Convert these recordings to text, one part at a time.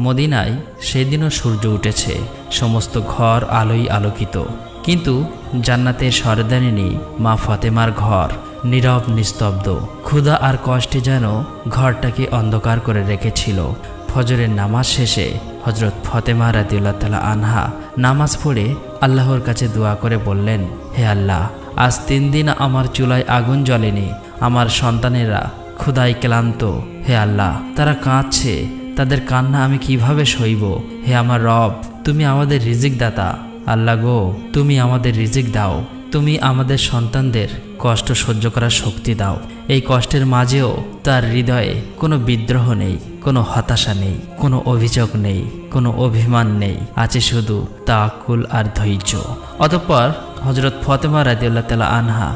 মদিনায় সেদিনও সূর্য উঠেছে, সমস্ত ঘর আলোয় আলোকিত। কিন্তু জান্নাতের সরদারিনী মা ফাতেমার ঘর নীরব নিস্তব্ধ। ক্ষুধা আর কষ্টে যেন ঘরটাকে অন্ধকার করে রেখেছিল। ফজরের নামাজ শেষে হজরত ফাতেমা রাদিয়াল্লাহু তাআলা আনহা নামাজ পড়ে আল্লাহর কাছে দোয়া করে বললেন, হে আল্লাহ, আজ 3 দিন আমার চুলায় আগুন জ্বলেনি। আমার সন্তানেরা ক্ষুধায় ক্লান্ত। হে আল্লাহ, তারা কাঁদছে, তাদের কান্না আমি কিভাবে সইব? হে আমার রব, তুমি আমাদের রিজিক দাতা। আল্লাহ গো, তুমি আমাদের রিজিক দাও। তুমি আমাদের সন্তানদের কষ্ট সহ্য করার শক্তি দাও। এই কষ্টের মাঝেও তার হৃদয়ে কোনো বিদ্রোহ নেই, কোনো হতাশা নেই, কোনো অভিযোগ নেই, কোনো অভিমান নেই, আছে শুধু তাওয়াক্কুল আর ধৈর্য। অতঃপর হজরত ফাতেমা রাদিয়াল্লাহু তাআলা আনহা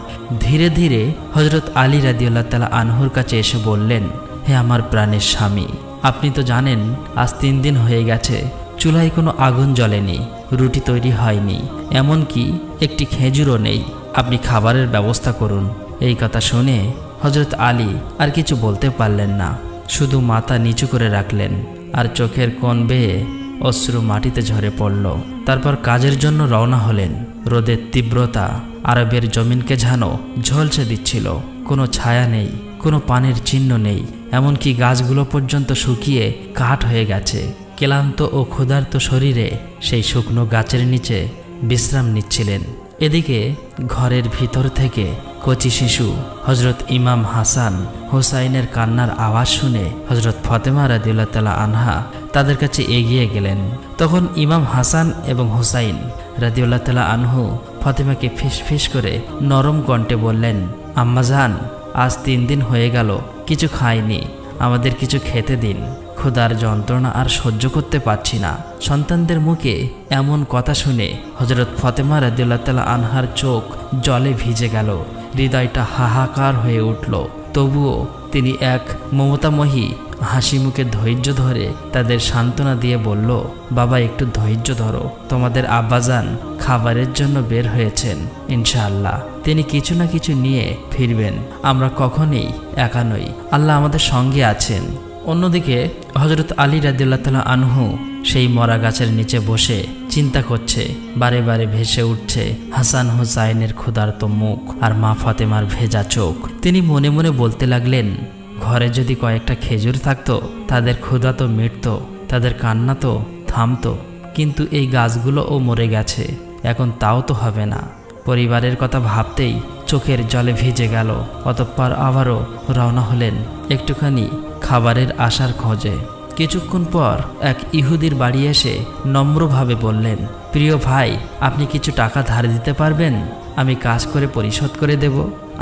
ধীরে ধীরে হজরত আলী রাদিয়াল্লাহু তাআলা আনহুর কাছে এসে বললেন, হে আমার প্রাণের স্বামী, আপনি তো জানেন আজ 3 দিন হয়ে গেছে চুলায় কোনো আগুন জ্বলেনি, রুটি তৈরি হয়নি, এমনকি একটি খেজুরও নেই। আপনি খাবারের ব্যবস্থা করুন। এই কথা শুনে হজরত আলী আর কিছু বলতে পারলেন না, শুধু মাথা নিচু করে রাখলেন আর চোখের কোণ বেয়ে অশ্রু মাটিতে ঝরে পড়ল। তারপর কাজের জন্য রওনা হলেন। রোদের তীব্রতা আরবের জমিনকে যেন ঝলসে দিচ্ছিল। কোনো ছায়া নেই, কোনো পানির চিহ্ন নেই, এমনকি গাছগুলো পর্যন্ত শুকিয়ে কাঠ হয়ে গেছে। ক্লান্ত ও ক্ষুধার্ত শরীরে সেই শুকনো গাছের নিচে বিশ্রাম নিচ্ছিলেন। এদিকে ঘরের ভিতর থেকে কচি শিশু হজরত ইমাম হাসান হুসাইনের কান্নার আওয়াজ শুনে হজরত ফাতেমা রাদিয়াল্লাহু তাআলা আনহা তাদের কাছে এগিয়ে গেলেন। তখন ইমাম হাসান এবং হুসাইন রাদিয়াল্লাহু তাআলা আনহু ফাতেমাকে ফিসফিস করে নরম কণ্ঠে বললেন, আম্মাজান, আজ 3 দিন হয়ে গেল কিছু খাইনি, আমাদের কিছু খেতে দিন। ক্ষুধার যন্ত্রণা আর সহ্য করতে পারছি না। সন্তানদের মুখে এমন কথা শুনে হজরত ফাতেমা রাদিয়াল্লাহু তাআলা আনহার চোখ জলে ভিজে গেল, হৃদয়টা হাহাকার হয়ে উঠল। তবুও তিনি এক মমতাময়ী হাসি মুখে ধৈর্য ধরে তাদের সান্ত্বনা দিয়ে বলল, বাবা, একটু ধৈর্য ধরো, তোমাদের আব্বাজান খাবারের জন্য বের হয়েছেন, ইনশাআল্লাহ তিনি কিছু না কিছু নিয়ে ফিরবেন। আমরা কখনোই একা নই, আল্লাহ আমাদের সঙ্গে আছেন। অন্যদিকে হজরত আলী রাদিয়াল্লাহু তাআলা আনহু সেই মরা গাছের নিচে বসে চিন্তা করছে। বারে বারে ভেসে উঠছে হাসান হুসাইনের ক্ষুধার্ত মুখ আর মা ফাতেমার ভেজা চোখ। তিনি মনে মনে বলতে লাগলেন, ঘরে যদি কয়েকটা খেজুর থাকতো, তাদের ক্ষুধা তো মিটতো, তাদের কান্না তো থামতো। কিন্তু এই গাছগুলোও মরে গেছে, এখন তাও তো হবে না। পরিবারের কথা ভাবতেই চোখের জলে ভিজে গেল। অতঃপর আবারও রওনা হলেন একটুখানি খাবারের আশার খোঁজে। কিছুক্ষণ পর এক ইহুদির বাড়ি এসে নম্রভাবে বললেন, প্রিয় ভাই, আপনি কিছু টাকা ধার দিতে পারবেন? আমি কাজ করে পরিশোধ করে দেব।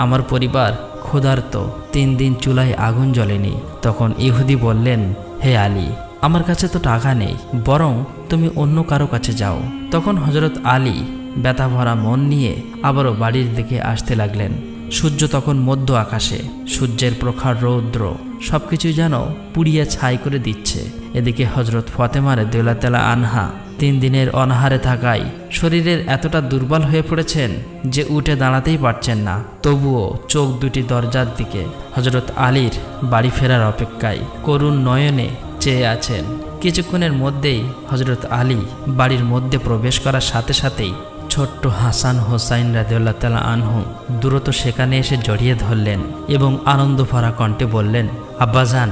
আমার পরিবার ক্ষুধার্ত, 3 দিন চুলায় আগুন জ্বলেনি। তখন ইহুদি বললেন, হে আলী, আমার কাছে তো টাকা নেই, বরং তুমি অন্য কারো কাছে যাও। তখন হজরত আলী ব্যথা ভরা মন নিয়ে আবারও বাড়ির দিকে আসতে লাগলেন। সূর্য তখন মধ্য আকাশে, সূর্যের প্রখর রৌদ্র সবকিছু যেন পুড়িয়ে ছাই করে দিচ্ছে। এদিকে হজরত ফাতেমা রাদিয়াল্লাহু তাআলা আনহা 3 দিনের অনাহারে থাকায় শরীরের এতটা দুর্বল হয়ে পড়েছেন যে উঠে দাঁড়াতেই পারছেন না। তবুও চোখ দুটি দরজার দিকে হজরত আলীর বাড়ি ফেরার অপেক্ষায় করুণ নয়নে চেয়ে আছেন। কিছুক্ষণের মধ্যেই হজরত আলী বাড়ির মধ্যে প্রবেশ করার সাথে সাথেই ছোট্ট হাসান হোসাইন রাদিয়াল্লাহু তাআলা আনহু দ্রুত সেখানে এসে জড়িয়ে ধরলেন এবং আনন্দ ভরা কণ্ঠে বললেন, আব্বাজান,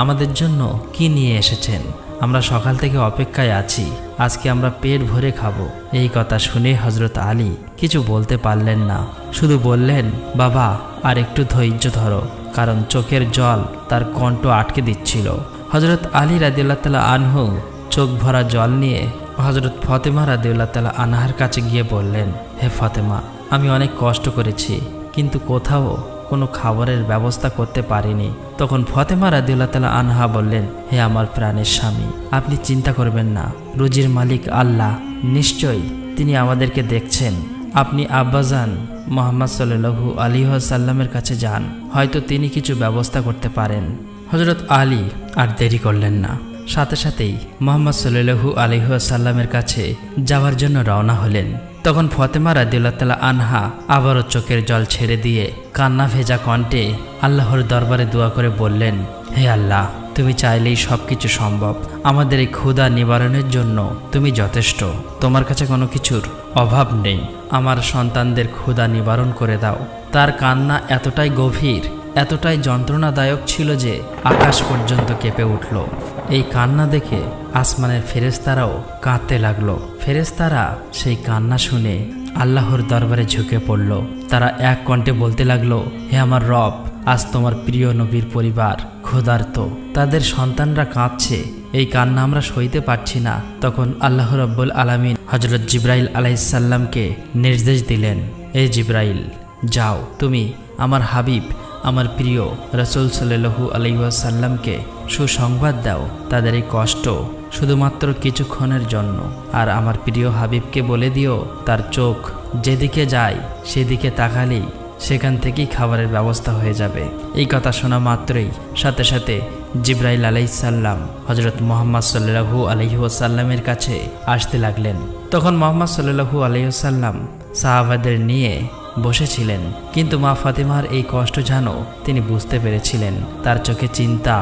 আমাদের জন্য কি নিয়ে এসেছেন? আমরা সকাল থেকে অপেক্ষায় আছি, আজকে আমরা পেট ভরে খাবো। এই কথা শুনে হজরত আলী কিছু বলতে পারলেন না, শুধু বললেন, বাবা, আর একটু ধৈর্য ধরো, কারণ চোখের জল তার কণ্ঠ আটকে দিচ্ছিল। হজরত আলী রাদিয়াল্লাহু তাআলা আনহু চোখ ভরা জল নিয়ে হজরত ফাতেমা রাদিয়াল্লাহু তাআলা আনহার কাছে গিয়ে বললেন, হে ফাতেমা, আমি অনেক কষ্ট করেছি, কিন্তু কোথাও কোনো খাবারের ব্যবস্থা করতে পারিনি। তখন ফাতেমা রাদিয়াল্লাহু তাআলা আনহা বললেন, হে আমার প্রাণের স্বামী, আপনি চিন্তা করবেন না, রুজির মালিক আল্লাহ, নিশ্চয়ই তিনি আমাদেরকে দেখছেন। আপনি আব্বাজান মুহাম্মদ সাল্লাল্লাহু আলাইহি ওয়াসাল্লামের কাছে যান, হয়তো তিনি কিছু ব্যবস্থা করতে পারেন। হজরত আলী আর দেরি করলেন না, সাথে সাথেই মুহাম্মদ সাল্লাল্লাহু আলাইহি ওয়াসাল্লামের কাছে যাওয়ার জন্য রওনা হলেন। তখন ফাতেমা রাদিয়াল্লাহু তাআলা আনহা আবারও চোখের জল ছেড়ে দিয়ে কান্না ভেজা কণ্ঠে আল্লাহর দরবারে দোয়া করে বললেন, হে আল্লাহ, তুমি চাইলেই সব কিছু সম্ভব। আমাদের এই ক্ষুধা নিবারণের জন্য তুমি যথেষ্ট, তোমার কাছে কোনো কিছুর অভাব নেই। আমার সন্তানদের ক্ষুধা নিবারণ করে দাও। তার কান্না এতটাই গভীর, এতটাই যন্ত্রণাদায়ক ছিল যে আকাশ পর্যন্ত কেঁপে উঠল। এই কান্না দেখে আসমানের ফেরেশতারাও কাঁদতে লাগলো। ফেরেশতারা সেই কান্না শুনে আল্লাহর দরবারে ঝুঁকে পড়ল। তারা এক কণ্ঠে বলতে লাগলো, হে আমার রব, আজ তোমার প্রিয় নবীর পরিবার ক্ষুধার্ত, তাদের সন্তানরা কাঁদছে, এই কান্না আমরা সইতে পারছি না। তখন আল্লাহ রাব্বুল আলামিন হযরত জিবরাইল আলাইহিসসালামকে নির্দেশ দিলেন, এই জিবরাইল, যাও তুমি আমার হাবিব, আমার প্রিয় রাসূল সাল্লাল্লাহু আলাইহি ওয়াসাল্লামকে সুসংবাদ দাও তাদের এই কষ্ট শুধুমাত্র কিছুক্ষণের জন্য। আর আমার প্রিয় হাবিবকে বলে দিও, তার চোখ যেদিকে যায় সেদিকে তাকালেই সেখান থেকেই খাবারের ব্যবস্থা হয়ে যাবে। এই কথা শোনা মাত্রই সাথে সাথে জিবরাইল আলাইহিসসালাম হযরত মুহাম্মদ সাল্লাল্লাহু আলাইহি ওয়াসাল্লামের কাছে আসতে লাগলেন। তখন মুহাম্মদ সাল্লাল্লাহু আলাইহি ওয়াসাল্লাম সাহাবাদের নিয়ে বসেছিলেন, কিন্তু মা ফাতেমার এই কষ্ট যেন তিনি বুঝতে পেরেছিলেন। তার চোখে চিন্তা,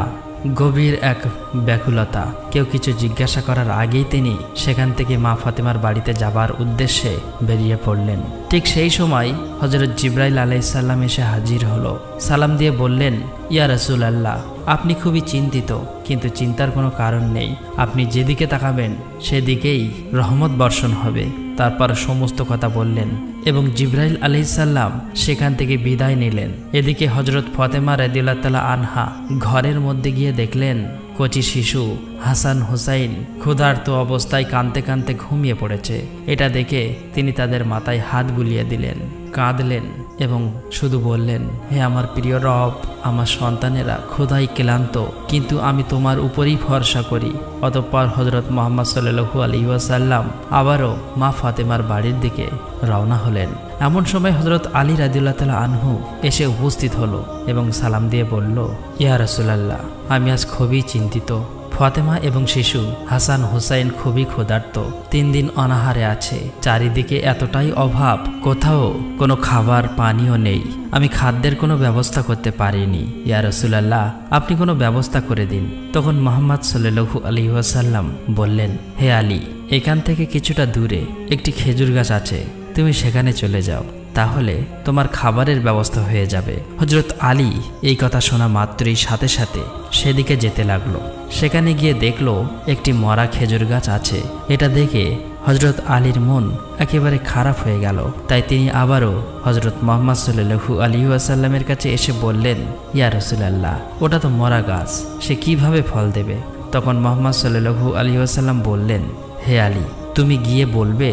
গভীর এক ব্যাকুলতা। কেউ কিছু জিজ্ঞাসা করার আগেই তিনি সেখান থেকে মা ফাতেমার বাড়িতে যাবার উদ্দেশ্যে বেরিয়ে পড়লেন। ঠিক সেই সময় হযরত জিবরাইল আলাইহিসসালাম এসে হাজির হলো। সালাম দিয়ে বললেন, ইয়া রাসূলুল্লাহ, আপনি খুবই চিন্তিত, কিন্তু চিন্তার কোনো কারণ নেই। আপনি যেদিকে তাকাবেন সেদিকেই রহমত বর্ষণ হবে। তারপর সমস্ত কথা বললেন এবং জিবরাইল আলাইহিসসালাম সেখান থেকে বিদায় নিলেন। এদিকে হযরত ফাতেমা রাদিয়াল্লাহু তাআলা আনহা ঘরের মধ্যে গিয়ে দেখলেন কচি শিশু হাসান হুসাইন ক্ষুধার্ত অবস্থায় কাঁদতে কাঁদতে ঘুমিয়ে পড়েছে। এটা দেখে তিনি তাদের মাথায় হাত বুলিয়ে দিলেন, কাঁদলেন এবং শুধু বললেন, হে আমার প্রিয় রব, আমার সন্তানেরা ক্ষুধায় ক্লান্ত, কিন্তু আমি তোমার উপরেই ভরসা করি। অতঃপর হযরত মুহাম্মদ সাল্লাল্লাহু আলাইহি ওয়াসাল্লাম আবারও মা ফাতেমার বাড়ির দিকে রওনা হলেন। এমন সময় হযরত আলী রাদিয়াল্লাহু তাআলা আনহু এসে উপস্থিত হলো এবং সালাম দিয়ে বলল, ইয়া রাসূলুল্লাহ, আমি আজ খুবই চিন্তিত। ফাতেমা এবং শিশু হাসান হুসাইন খুবই ক্ষুধার্ত, 3 দিন অনাহারে আছে। চারিদিকে এতটাই অভাব, কোথাও কোনো খাবার পানিও নেই। আমি খাদ্যের কোনো ব্যবস্থা করতে পারিনি। ইয়া রাসূলুল্লাহ, আপনি কোনো ব্যবস্থা করে দিন। তখন মুহাম্মদ সাল্লাল্লাহু আলাইহি ওয়াসাল্লাম বললেন, হে আলী, এখান থেকে কিছুটা দূরে একটি খেজুর গাছ আছে, তুমি সেখানে চলে যাও, তাহলে তোমার খাবারের ব্যবস্থা হয়ে যাবে। হযরত আলী এই কথা শোনা মাত্রই সাথে সাথে সেদিকে যেতে লাগলো। সেখানে গিয়ে দেখলো একটি মরা খেজুর গাছ আছে। এটা দেখে হযরত আলীর মন একেবারে খারাপ হয়ে গেল। তাই তিনি আবারও হযরত মুহাম্মদ সাল্লাল্লাহু আলাইহি ওয়াসাল্লামের কাছে এসে বললেন, ইয়া রাসূলুল্লাহ, ওটা তো মরা গাছ, সে কিভাবে ফল দেবে? তখন মুহাম্মদ সাল্লাল্লাহু আলাইহি ওয়াসাল্লাম বললেন, হে আলী, তুমি গিয়ে বলবে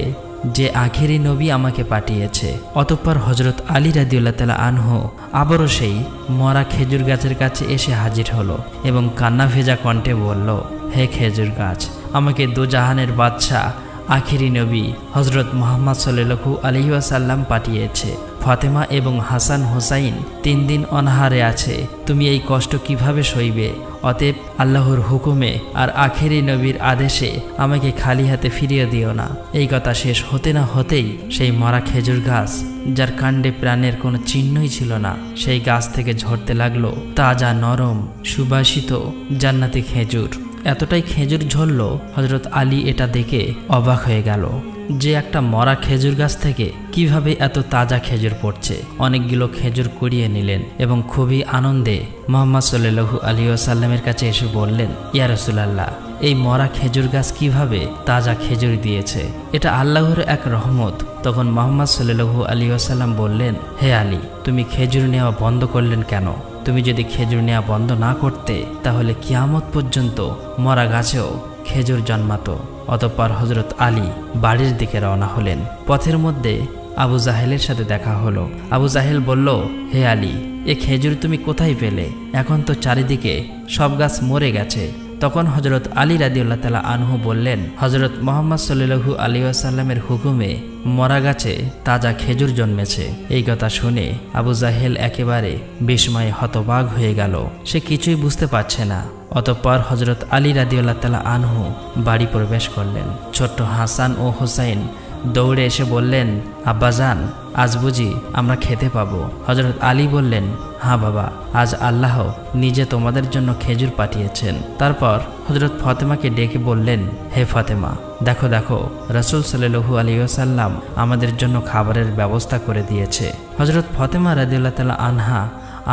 যে আখেরি নবী আমাকে পাঠিয়েছে। অতঃপর হযরত আলী রাদিয়াল্লাহু তাআলা আনহু আবারও সেই মরা খেজুর গাছের কাছে এসে হাজির হলো এবং কান্না ভেজা কণ্ঠে বলল, হে খেজুর গাছ, আমাকে দোজাহানের বাদশাহ আখেরি নবী হযরত মুহাম্মদ সাল্লাল্লাহু আলাইহি ওয়াসাল্লাম পাঠিয়েছে। ফাতেমা এবং হাসান হুসাইন 3 দিন অনাহারে আছে, তুমি এই কষ্ট কিভাবে সইবে? অতএব আল্লাহর হুকুমে আর আখেরি নবীর আদেশে আমাকে খালি হাতে ফিরিয়ে দিও না। এই কথা শেষ হতে না হতেই সেই মরা খেজুর গাছ, যার কাণ্ডে প্রাণের কোনো চিহ্নই ছিল না, সেই গাছ থেকে ঝরতে লাগলো তাজা নরম সুবাসিত জান্নাতি খেজুর। এতটাই খেজুর ঝরল, হযরত আলী এটা দেখে অবাক হয়ে গেল যে একটা মরা খেজুর গাছ থেকে কিভাবে এত তাজা খেজুর পড়ছে। অনেকগুলো খেজুর কুড়িয়ে নিলেন এবং খুবই আনন্দে মুহাম্মদ সাল্লাল্লাহু আলাইহি ওয়াসাল্লামের কাছে এসে বললেন, ইয়া রাসূলুল্লাহ, এই মরা খেজুর গাছ কিভাবে তাজা খেজুর দিয়েছে? এটা আল্লাহর এক রহমত। তখন মুহাম্মদ সাল্লাল্লাহু আলাইহি ওয়াসাল্লাম বললেন, হে আলী, তুমি খেজুর নেওয়া বন্ধ করলেন কেন? তুমি যদি খেজুর নেওয়া বন্ধ না করতে তাহলে কিয়ামত পর্যন্ত মরা গাছেও খেজুর জন্মাতো। অতঃপর হযরত আলী বাড়ির দিকে রওনা হলেন। পথের মধ্যে আবু জাহেলের সাথে দেখা হলো। আবু জাহেল বলল, হে আলী, এ খেজুর তুমি কোথায় পেলে? এখন তো চারিদিকে সব গাছ মরে গেছে। তখন হযরত আলী রাদিয়াল্লাহু তাআলা আনহু বললেন, হযরত মুহাম্মদ সাল্লাল্লাহু আলাইহি ওয়াসাল্লামের হুকুমে মরা গাছে তাজা খেজুর জন্মেছে। এই কথা শুনে আবু জাহেল একেবারে বিস্ময়ে হতবাক হয়ে গেল, সে কিছুই বুঝতে পারছে না। অতঃপর হযরত আলী রাদিয়াল্লাহু তাআলা আনহু বাড়ি প্রবেশ করলেন। ছোট্ট হাসান ও হুসাইন দৌড়ে এসে বললেন, আব্বাজান, আজ বুঝি আমরা খেতে পাবো? হযরত আলী বললেন, হ্যাঁ বাবা, আজ আল্লাহ নিজে তোমাদের জন্য খেজুর পাঠিয়েছেন। তারপর হযরত ফাতেমাকে ডেকে বললেন, হে ফাতেমা, দেখো দেখো, রাসূল সাল্লাল্লাহু আলাইহি ওয়াসাল্লাম আমাদের জন্য খাবারের ব্যবস্থা করে দিয়েছে। হযরত ফাতেমা রাদিয়াল্লাহু তাআলা আনহা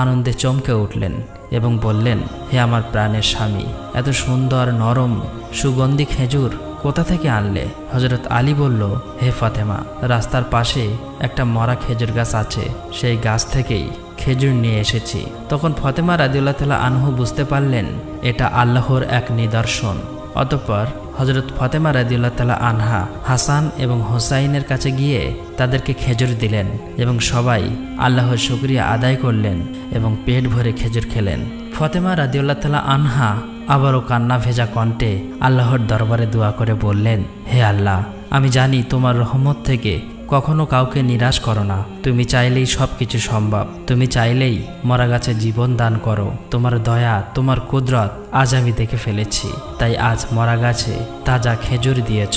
আনন্দে চমকে উঠলেন এবং বললেন, হে আমার প্রাণের স্বামী, এত সুন্দর নরম সুগন্ধি খেজুর কোথা থেকে আনলে? হযরত আলী বলল, হে ফাতেমা, রাস্তার পাশে একটা মরা খেজুর গাছ আছে, সেই গাছ থেকেই খেজুর নিয়ে এসেছি। তখন ফাতেমা রাদিয়াল্লাহু তাআলা আনহু বুঝতে পারলেন এটা আল্লাহর এক নিদর্শন। অতঃপর হযরত ফাতেমা রাদিয়াল্লাহু তাআলা আনহা হাসান এবং হোসাইনের কাছে গিয়ে তাদেরকে খেজুর দিলেন এবং সবাই আল্লাহর শুকরিয়া আদায় করলেন এবং পেট ভরে খেজুর খেলেন। ফাতেমা রাদিয়াল্লাহু তাআলা আনহা আবারও কান্না ভেজা কণ্ঠে আল্লাহর দরবারে দোয়া করে বললেন, হে আল্লাহ, আমি জানি তোমার রহমত থেকে কখনো কাউকে নিরাশ করো না। তুমি চাইলেই সব কিছু সম্ভব। তুমি চাইলেই মরা গাছে জীবন দান করো। তোমার দয়া, তোমার কুদরত আজ আমি দেখে ফেলেছি। তাই আজ মরা গাছে তাজা খেজুর দিয়েছ,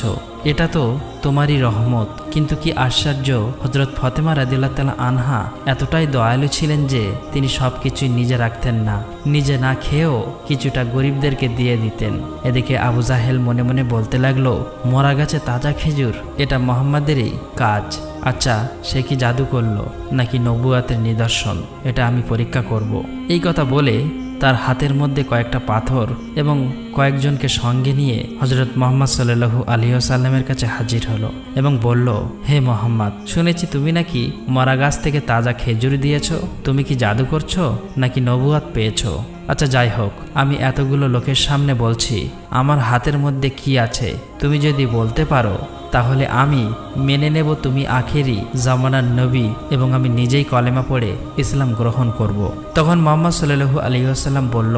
এটা তো তোমারই রহমত। কিন্তু কি আশ্চর্য, হযরত ফাতেমা রাদিয়াল্লাহু তাআলা আনহা এতটাই দয়ালু ছিলেন যে তিনি সব কিছুই নিজে রাখতেন না, নিজে না খেয়েও কিছুটা গরিবদেরকে দিয়ে দিতেন। এদিকে আবু জাহেল মনে মনে বলতে লাগলো, মরা গাছে তাজা খেজুর, এটা মুহাম্মাদেরই কাজ। আচ্ছা, সে কি জাদু করলো নাকি নবুয়াতের নিদর্শন? এটা আমি পরীক্ষা করব। এই কথা বলে তার হাতের মধ্যে কয়েকটা পাথর এবং কয়েকজনকে সঙ্গে নিয়ে হযরত মুহাম্মদ সাল্লাল্লাহু আলাইহি ওয়াসাল্লামের কাছে হাজির হলো এবং বলল, হে মুহাম্মদ, শুনেছি তুমি নাকি মরা গাছ থেকে তাজা খেজুর দিয়েছো। তুমি কি জাদু করছো নাকি নবুয়াত পেয়েছো? আচ্ছা যাই হোক, আমি এতগুলো লোকের সামনে বলছি, আমার হাতের মধ্যে কি আছে তুমি যদি বলতে পারো তাহলে আমি মেনে নেব তুমি আখেরি জামানার নবী এবং আমি নিজেই কলেমা পড়ে ইসলাম গ্রহণ করব। তখন মুহাম্মদ সাল্লাল্লাহু আলাইহি ওয়াসাল্লাম বলল,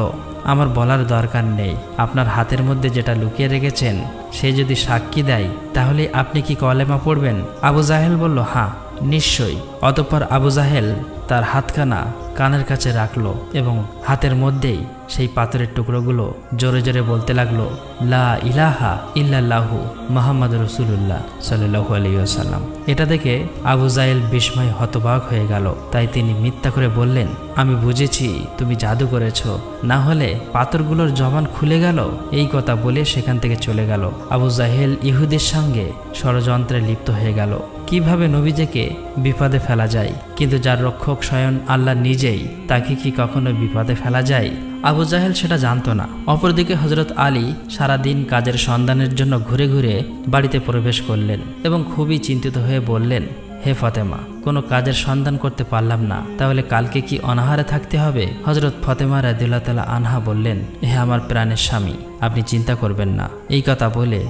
আমার বলার দরকার নেই, আপনার হাতের মধ্যে যেটা লুকিয়ে রেখেছেন সে যদি সাক্ষী দেয় তাহলে আপনি কি কলেমা পড়বেন? আবু জাহেল বলল, হ্যাঁ নিশ্চয়ই। অতঃপর আবু জাহেল তার হাতখানা কানের কাছে রাখলো এবং হাতের মধ্যেই সেই পাথরের টুকরোগুলো জোরে জোরে বলতে লাগলো, লা ইলাহা ইল্লাল্লাহু মুহাম্মাদুর রাসূলুল্লাহ সাল্লাল্লাহু আলাইহি ওয়াসাল্লাম। এটা দেখে আবু জাহেল বিস্ময় হতবাক হয়ে গেল। তাই তিনি মিথ্যা করে বললেন, আমি বুঝেছি তুমি জাদু করেছো, না হলে পাথরগুলোর জবান খুলে গেল। এই কথা বলে সেখান থেকে চলে গেল। আবু জাহেল ইহুদির সঙ্গে ষড়যন্ত্রে লিপ্ত হয়ে গেল, কিভাবে নবীজিকে বিপদে ফেলা যায়। কিন্তু যার রক্ষক স্বয়ং আল্লাহ নিজেই, তাকে কি কখনো বিপদে ফেলা যায়? আবু জাহেল সেটা জানতো না। অপরদিকে হযরত আলী সারাদিন কাজের সন্ধানের জন্য ঘুরে ঘুরে বাড়িতে প্রবেশ করলেন এবং খুবই চিন্তিত হয়ে বললেন, হে ফাতেমা, কোনো কাজের সন্ধান করতে পারলাম না, তাহলে কালকে কি অনাহারে থাকতে হবে? হযরত ফাতেমা রাদিয়াল্লাহু তাআলা আনহা বললেন, হে আমার প্রাণের স্বামী, আপনি চিন্তা করবেন না। এই কথা বলে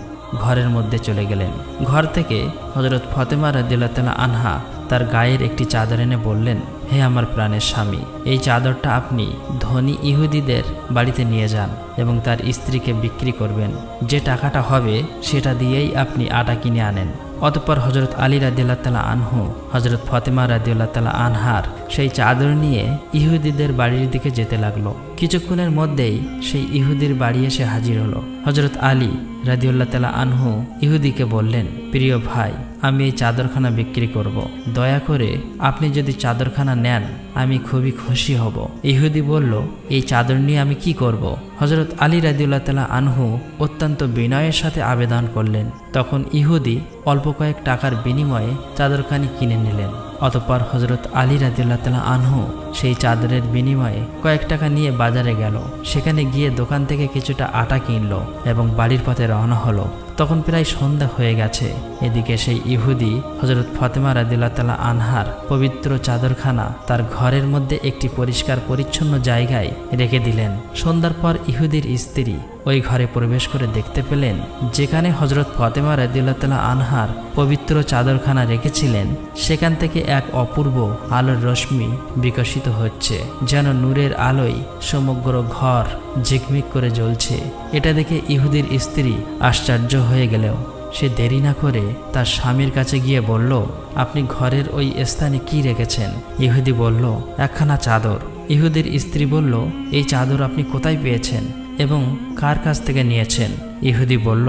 ঘরের মধ্যে চলে গেলেন। ঘর থেকে হযরত ফাতেমা রাদিয়াল্লাহু তাআলা আনহা তার গায়ের একটি চাদর এনে বললেন, হে আমার প্রাণের স্বামী, এই চাদরটা আপনি ধনী ইহুদিদের বাড়িতে নিয়ে যান এবং তার স্ত্রীকে বিক্রি করবেন। যে টাকাটা হবে সেটা দিয়েই আপনি আটা কিনে আনেন। অতঃপর হযরত আলী রাদিয়াল্লাহু তাআলা আনহু হযরত ফাতেমা রাদিয়াল্লাহু তাআলা আনহার সেই চাদর নিয়ে ইহুদিদের বাড়ির দিকে যেতে লাগলো। কিছুক্ষণের মধ্যেই সেই ইহুদির বাড়ি এসে হাজির হলো। হযরত আলী রাদিয়াল্লাহু তাআলা আনহু ইহুদিকে বললেন, প্রিয় ভাই, আমি এই চাদরখানা বিক্রি করব। দয়া করে আপনি যদি চাদরখানা নেন আমি খুবই খুশি হব। ইহুদি বলল, এই চাদর নিয়ে আমি কি করব? হযরত আলী রাদিয়াল্লাহু তাআলা আনহু অত্যন্ত বিনয়ের সাথে আবেদন করলেন। তখন ইহুদি অল্প কয়েক টাকার বিনিময়ে চাদরখানি কিনে নিলেন। অতঃপর হযরত আলী রাদিয়াল্লাহু তাআলা আনহু সেই চাদরের বিনিময়ে কয়েক টাকা নিয়ে বাজারে গেল। সেখানে গিয়ে দোকান থেকে কিছুটা আটা কিনলো এবং বাড়ির পথে রওনা হলো। তখন প্রায় সন্ধ্যা হয়ে গেছে। এদিকে সেই ইহুদি হযরত ফাতেমা রাদিয়াল্লাহু তাআলা আনহার পবিত্র চাদরখানা তার ঘরের মধ্যে একটি পরিষ্কার পরিচ্ছন্ন জায়গায় রেখে দিলেন। সন্ধ্যার পর ইহুদির স্ত্রী ওই ঘরে প্রবেশ করে দেখতে পেলেন যেখানে হযরত ফাতেমা রাদিয়াল্লাহু তাআলা আনহার পবিত্র চাদরখানা রেখেছিলেন সেখান থেকে এক অপূর্ব আলোর রশ্মি বিকশিত হচ্ছে, যেন নূরের আলোয় সমগ্র ঘর ঝিকমিক করে জ্বলছে। এটা দেখে ইহুদির স্ত্রী আশ্চর্য হয়ে গেলেও সে দেরি না করে তার স্বামীর কাছে গিয়ে বলল, আপনি ঘরের ওই স্থানে কি রেখেছেন? ইহুদি বলল, একখানা চাদর। ইহুদির স্ত্রী বলল, এই চাদর আপনি কোথায় পেয়েছেন এবং কার কাছ থেকে নিয়েছেন? ইহুদি বলল,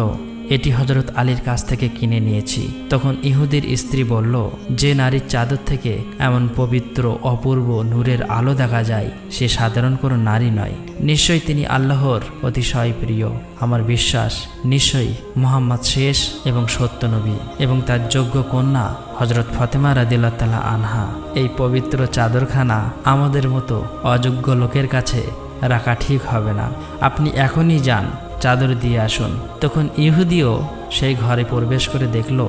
এটি হযরত আলীর কাছ থেকে কিনে নিয়েছি। তখন ইহুদির স্ত্রী বলল, যে নারীর চাদর থেকে এমন পবিত্র অপূর্ব নূরের আলো দেখা যায় সে সাধারণ কোনো নারী নয়, নিশ্চয়ই তিনি আল্লাহর অতিশয় প্রিয়। আমার বিশ্বাস নিশ্চয়ই মুহাম্মদ শেষ এবং সত্য নবী এবং তার যোগ্য কন্যা হযরত ফাতেমা রাদিয়াল্লাহু তাআলা আনহা। এই পবিত্র চাদরখানা আমাদের মতো অযোগ্য লোকের কাছে রাখা ঠিক হবে না। আপনি এখনই যান, চাদর দিয়ে আসুন। তখন ইহুদিও সেই ঘরে প্রবেশ করে দেখল,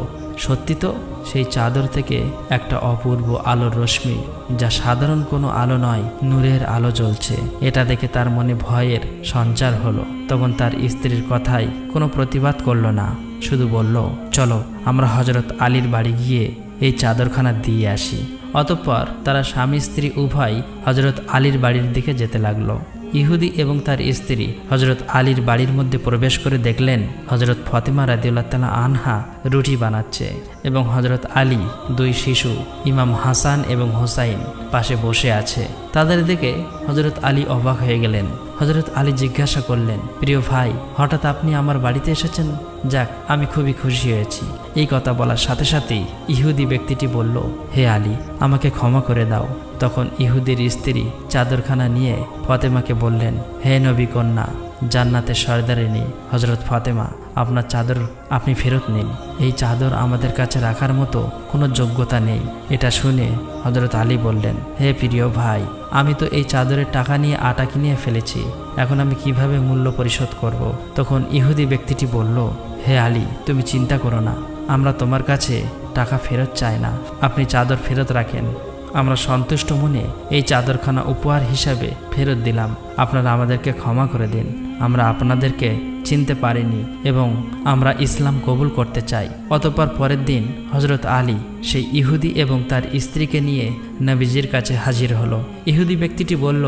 সত্যি তো সেই চাদর থেকে একটা অপূর্ব আলোর রশ্মি, যা সাধারণ কোনো আলো নয়, নূরের আলো জ্বলছে। এটা দেখে তার মনে ভয়ের সঞ্চার হলো। তখন তার স্ত্রীর কথায় কোনো প্রতিবাদ করল না, শুধু বলল, চলো আমরা হযরত আলীর বাড়ি গিয়ে এই চাদরখানা দিয়ে আসি। অতঃপর তারা স্বামী স্ত্রী উভয় হযরত আলীর বাড়ির দিকে যেতে লাগলো। ইহুদি এবং তার স্ত্রী হযরত আলীর বাড়ির মধ্যে প্রবেশ করে দেখলেন হযরত ফাতেমা রাদিয়াল্লাহু তাআলা আনহা রুটি বানাচ্ছে এবং হযরত আলী, দুই শিশু ইমাম হাসান এবং হুসাইন পাশে বসে আছে। তাদের দেখে হযরত আলী অবাক হয়ে গেলেন। হযরত আলী জিজ্ঞাসা করলেন, প্রিয় ভাই, হঠাৎ আপনি আমার বাড়িতে এসেছেন? যাক, আমি খুবই খুশি হয়েছি। এই কথা বলার সাথে সাথেই ইহুদি ব্যক্তিটি বলল, হে আলী, আমাকে ক্ষমা করে দাও। তখন ইহুদির স্ত্রী চাদরখানা নিয়ে ফাতেমাকে বললেন, হে নবী কন্যা, জান্নাতের সর্দারিনী হযরত ফাতেমা, আপনার চাদর আপনি ফেরত নিন। এই চাদর আমাদের কাছে রাখার মতো কোনো যোগ্যতা নেই। এটা শুনে হযরত আলী বললেন, হে প্রিয় ভাই, আমি তো এই চাদরের টাকা নিয়ে আটা কিনে ফেলেছি, এখন আমি কিভাবে মূল্য পরিশোধ করব? তখন ইহুদি ব্যক্তিটি বলল, হে আলী, তুমি চিন্তা করো না, আমরা তোমার কাছে টাকা ফেরত চাই না, আপনি চাদর ফেরত রাখেন। আমরা সন্তুষ্ট মনে এই চাদরখানা উপহার হিসাবে ফেরত দিলাম। আপনারা আমাদেরকে ক্ষমা করে দিন, আমরা আপনাদেরকে চিনতে পারিনি এবং আমরা ইসলাম কবুল করতে চাই। অতঃপর পরের দিন হযরত আলী সেই ইহুদি এবং তার স্ত্রীকে নিয়ে নবীজির কাছে হাজির হলো। ইহুদি ব্যক্তিটি বলল,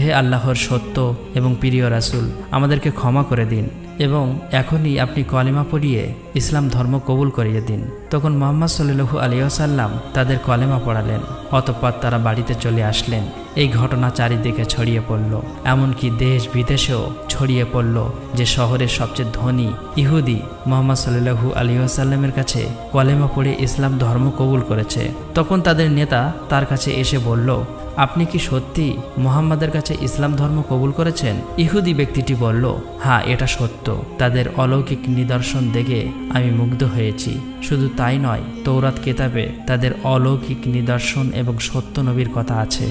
হে আল্লাহর সত্য এবং প্রিয় রাসূল, আমাদেরকে ক্ষমা করে দিন এবং এখনই আপনি কলেমা পড়িয়ে ইসলাম ধর্ম কবুল করিয়ে দিন। তখন মুহাম্মদ সাল্লাল্লাহু আলাইহি ওয়াসাল্লাম তাদের কলেমা পড়ালেন। অতঃপর তারা বাড়িতে চলে আসলেন। এই ঘটনা চারিদিকে ছড়িয়ে পড়ল, এমনকি দেশ বিদেশেও ছড়িয়ে পড়ল যে শহরের সবচেয়ে ধনী ইহুদি মুহাম্মদ সাল্লাল্লাহু আলাইহি ওয়াসাল্লামের কাছে কলেমা পড়ে ইসলাম ধর্ম কবুল করেছে। তখন তাদের নেতা তার কাছে এসে বলল, আপনি কি সত্যি মুহাম্মাদের কাছে ইসলাম ধর্ম কবুল করেছেন? ইহুদি ব্যক্তিটি বলল, হ্যাঁ, এটা সত্য। তাদের অলৌকিক নিদর্শন দেখে আমি মুগ্ধ হয়েছি। শুধু তাই নয়, তৌরাত কিতাবে তাদের অলৌকিক নিদর্শন এবং সত্য নবীর কথা আছে।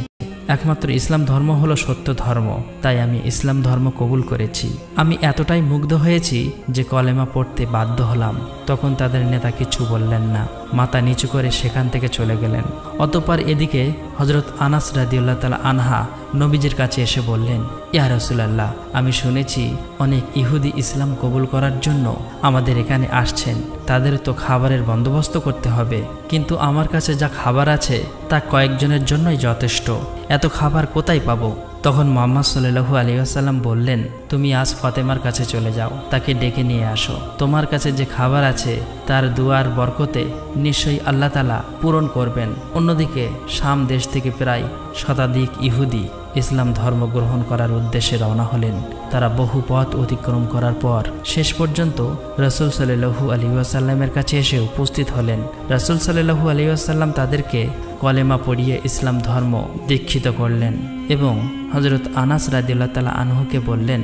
একমাত্র ইসলাম ধর্ম হলো সত্য ধর্ম, তাই আমি ইসলাম ধর্ম কবুল করেছি। আমি এতটাই মুগ্ধ হয়েছি যে কলেমা পড়তে বাধ্য হলাম। তখন তাদের নেতা কিছু বললেন না, মাথা নিচু করে সেখান থেকে চলে গেলেন। অতঃপর এদিকে হযরত আনাস রাদিয়াল্লাহু তাআলা আনহা নবীজির কাছে এসে বললেন, ইয়া রাসূলুল্লাহ, আমি শুনেছি অনেক ইহুদি ইসলাম কবুল করার জন্য আমাদের এখানে আসছেন। তাদের তো খাবারের বন্দোবস্ত করতে হবে, কিন্তু আমার কাছে যা খাবার আছে তা কয়েকজনের জন্যই যথেষ্ট। এত খাবার কোথায় পাবো? তখন মুহাম্মদ সাল্লাল্লাহু আলাইহি ওয়াসাল্লাম বললেন, তুমি আজ ফাতেমার কাছে চলে যাও, তাকে ডেকে নিয়ে আসো। তোমার কাছে যে খাবার আছে তার দুয়ার বরকতে নিশ্চয়ই আল্লাহ তাআলা পূরণ করবেন। অন্যদিকে শাম দেশ থেকে প্রায় শতাধিক ইহুদি ইসলাম ধর্ম গ্রহণ করার উদ্দেশ্যে রওনা হলেন। তারা বহু পথ অতিক্রম করার পর শেষ পর্যন্ত রাসূল সাল্লাল্লাহু আলাইহি ওয়াসাল্লামের কাছে এসে উপস্থিত হলেন। রাসূল সাল্লাল্লাহু আলাইহি ওয়াসাল্লাম তাদেরকে কলেমা পড়িয়ে ইসলাম ধর্ম দীক্ষিত করলেন এবং হযরত আনাস রাদিয়াল্লাহু তাআলা আনহুকে বললেন,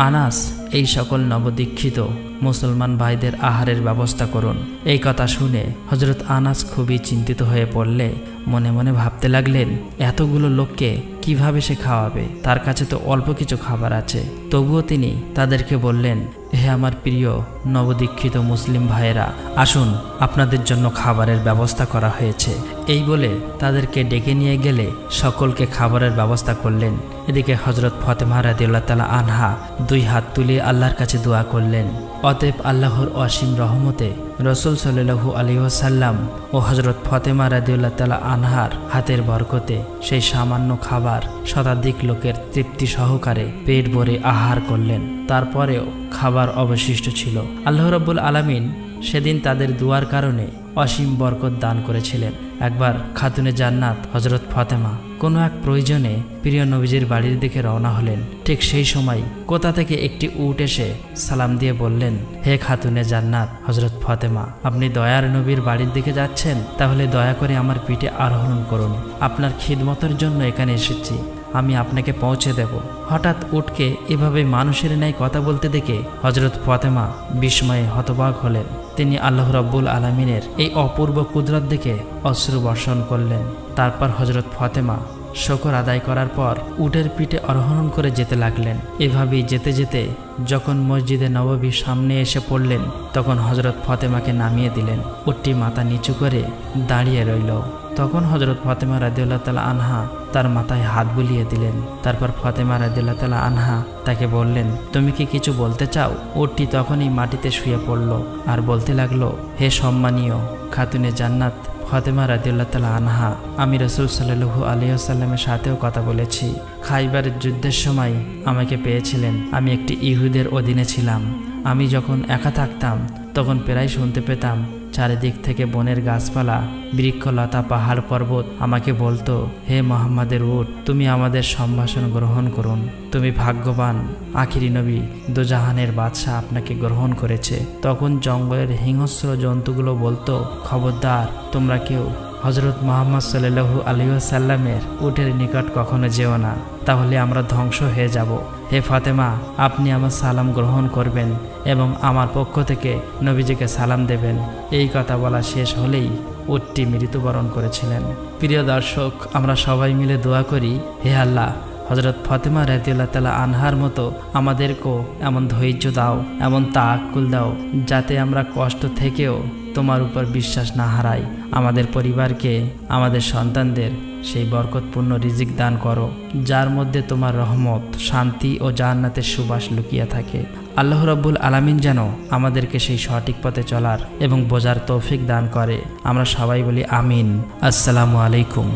আনাস, এই সকল নবদীক্ষিত মুসলমান ভাইদের আহারের ব্যবস্থা করুন। এই কথা শুনে হযরত আনাস খুবই চিন্তিত হয়ে পড়লে মনে মনে ভাবতে লাগলেন, এতগুলো লোককে কিভাবে সে খাওয়াবে? তার কাছে তো অল্প কিছু খাবার আছে। তবুও তিনি তাদেরকে বললেন, হে আমার প্রিয় নবদীক্ষিত মুসলিম ভাইয়েরা, আসুন, আপনাদের জন্য খাবারের ব্যবস্থা করা হয়েছে। এই বলে তাদেরকে ডেকে নিয়ে গেলে সকলকে খাবারের ব্যবস্থা করলেন। এদিকে হযরত ফাতেমা রাদিয়াল্লাহু তাআলা আনহা দুই হাত তুলে আল্লাহর কাছে দোয়া করলেন। অতএব আল্লাহর অসীম রহমতে রাসূল সাল্লাল্লাহু আলাইহি ওয়াসাল্লাম ও হযরত ফাতেমা রাদিয়াল্লাহু তাআলা আনহার হাতের বরকতে সেই সামান্য খাবার শতাধিক লোকের তৃপ্তি সহকারে পেট ভরে আহার করলেন। তারপরেও খাবার অবশিষ্ট ছিল। আল্লাহ রাব্বুল আলামিন সেদিন তাদের দুয়ার কারণে অসীম বরকত দান করেছিলেন। একবার খাতুনে জান্নাত হযরত ফাতেমা কোনো এক প্রয়োজনে প্রিয় নবীজির বাড়ির দিকে রওনা হলেন। ঠিক সেই সময় কোথা থেকে একটি উট এসে সালাম দিয়ে বললেন, হে খাতুনে জান্নাত হযরত ফাতেমা, আপনি দয়ার নবীর বাড়ির দিকে যাচ্ছেন? তাহলে দয়া করে আমার পিঠে আরোহণ করুন। আপনার খিদমতের জন্য এখানে এসেছি, আমি আপনাকে পৌঁছে দেব। হঠাৎ উটকে এভাবে মানুষের ন্যায় কথা বলতে দেখে হযরত ফাতেমা বিস্ময়ে হতবাক হলেন। তিনি আল্লাহ রাব্বুল আলামিনের এই অপূর্ব কুদরত দেখে অশ্রু বর্ষণ করলেন। তারপর হযরত ফাতেমা শুকর আদায় করার পর উটের পিঠে আরোহণ করে যেতে লাগলেন। এভাবেই যেতে যেতে যখন মসজিদে নববীর সামনে এসে পড়লেন, তখন হযরত ফাতেমাকে নামিয়ে দিলেন। উটটি মাথা নিচু করে দাঁড়িয়ে রইল। তখন হযরত ফাতেমা রাদিয়াল্লাহু তাআলা আনহা তার মাথায় হাত বুলিয়ে দিলেন। তারপর ফাতেমা রাদিয়াল্লাহু তাআলা আনহা তাকে বললেন, তুমি কি কিছু বলতে চাও? উটটি তখনই মাটিতে শুয়ে পড়ল আর বলতে লাগলো, হে সম্মানীয় খাতুনে জান্নাত ফাতেমা রাদিয়াল্লাহু তাআলা আনহা, আমি রাসূল সাল্লাল্লাহু আলাইহি ওয়াসাল্লামের সাথেও কথা বলেছি। খাইবারের যুদ্ধের সময় আমাকে পেয়েছিলেন। আমি একটি ইহুদের অধীনে ছিলাম। আমি যখন একা থাকতাম তখন প্রায় শুনতে পেতাম চারিদিক থেকে বনের গাছপালা, বৃক্ষলতা, পাহাড় পর্বত আমাকে বলতো, হে মুহাম্মাদের উট, তুমি আমাদের সম্ভাষণ গ্রহণ করুন। তুমি ভাগ্যবান, আখিরি নবী, দোজাহানের বাদশাহ আপনাকে গ্রহণ করেছে। তখন জঙ্গলের হিংস্র জন্তুগুলো বলতো, খবরদার, তোমরা কেউ হযরত মুহাম্মদ সাল্লাল্লাহু আলাইহি ওয়াসাল্লামের উটের নিকট কখনো যেও না, তাহলে আমরা ধ্বংস হয়ে যাব। হে ফাতেমা, আপনি আমার সালাম গ্রহণ করবেন এবং আমার পক্ষ থেকে নবীজিকে সালাম দেবেন। এই কথা বলা শেষ হলেই উটটি মৃত্যুবরণ করেছিলেন। প্রিয় দর্শক, আমরা সবাই মিলে দোয়া করি, হে আল্লাহ, হযরত ফাতেমা রাদিয়াল্লাহু তাআলা আনহার মতো আমাদেরকেও এমন ধৈর্য দাও, এমন তাআক্কুল দাও, যাতে আমরা কষ্ট থেকেও তোমার উপর বিশ্বাস না হারাই। আমাদের পরিবারকে, আমাদের সন্তানদের সেই বরকতপূর্ণ রিজিক দান করো, যার মধ্যে তোমার রহমত, শান্তি ও জান্নাতের সুবাস লুকিয়ে থাকে। আল্লাহ রাব্বুল আলামিন যেন আমাদেরকে সেই সঠিক পথে চলার এবং বোঝার তৌফিক দান করে। আমরা সবাই বলি আমিন। আসসালামু আলাইকুম।